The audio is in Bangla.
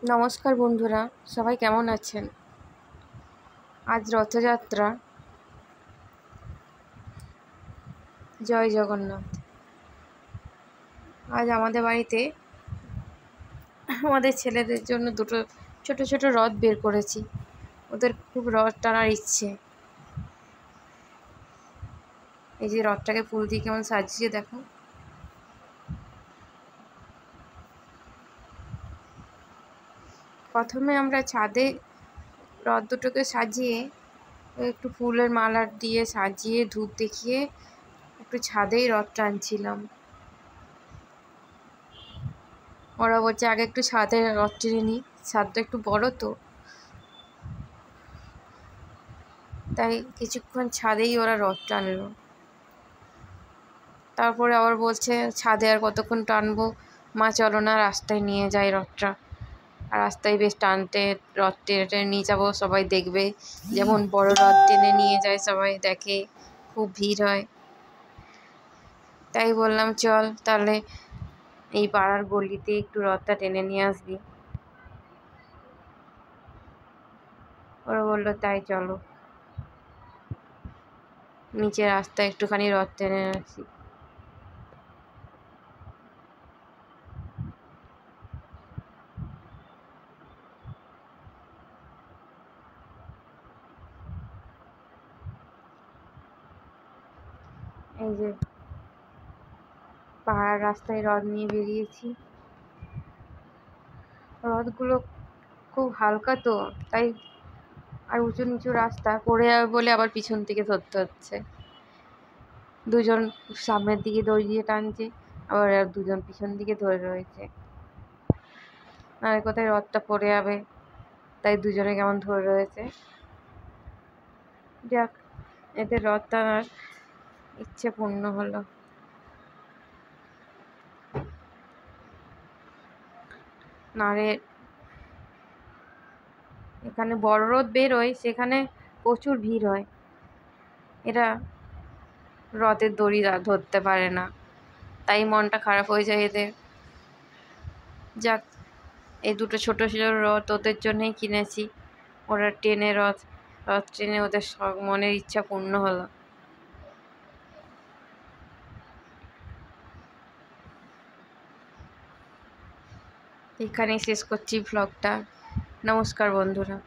নমস্কার বন্ধুরা, সবাই কেমন আছেন? আজ রথযাত্রা। জয় জগন্নাথ। আজ আমাদের বাড়িতে আমাদের ছেলেদের জন্য দুটো ছোট ছোট রথ বের করেছি। ওদের খুব রথ টানার ইচ্ছে। এই যে রথটাকে ফুল দিয়ে কেমন সাজিয়ে দেখো। প্রথমে আমরা ছাদে রথ দুটোকে সাজিয়ে একটু ফুলের মালা দিয়ে সাজিয়ে ধূপ দেখিয়ে একটু ছাদেই রথ টানছিলাম। ওরা বলছে আগে একটু ছাদে রথ টেনে নিই, ছাদটা একটু বড় তো, তাই কিছুক্ষণ ছাদেই ওরা রথ টানলো। তারপরে আবার বলছে ছাদে আর কতক্ষণ টানবো, মা চলো না রাস্তায় নিয়ে যাই রথটা। আর রাস্তায় বেশ টানতে রথ টেনে টেনে নিয়ে যাবো, সবাই দেখবে। যেমন বড় রথ টেনে নিয়ে যায়, সবাই দেখে, খুব ভিড় হয়। তাই বললাম চল তাহলে এই পাড়ার গলিতে একটু রথটা টেনে নিয়ে আসবি। ওরা বললো তাই চলো, নিচে রাস্তায় একটুখানি রথ টেনে আসি। এই যে পাহাড় রাস্তায় রথ নিয়ে বেরিয়েছি। রথগুলো খুব হালকা তো, তাই আর উঁচু নিচু রাস্তা, পড়ে যাবে বলে আবার পিছন থেকে ধরতে হচ্ছে। দুজন সামনের দিকে দড়ি দিয়ে টানছে, আবার আর দুজন পিছন দিকে ধরে রয়েছে। আর কোথায় রথটা পড়ে যাবে, তাই দুজনে কেমন ধরে রয়েছে। যাক, এতে রথ টানার ইচ্ছে পূর্ণ হলো। নারে এখানে বড় রথ বেরোয়, সেখানে প্রচুর ভিড় হয়। এরা রথের দড়ি ধরতে পারে না, তাই মনটা খারাপ হয়ে যায় এদের। যাক, এই দুটো ছোট ছোট রথ ওদের জন্যই কিনেছি। ওরা টেনে রথ টেনে ওদের সব মনের ইচ্ছা পূর্ণ হলো। এখানেই শেষ করছি ব্লগটা। নমস্কার বন্ধুরা।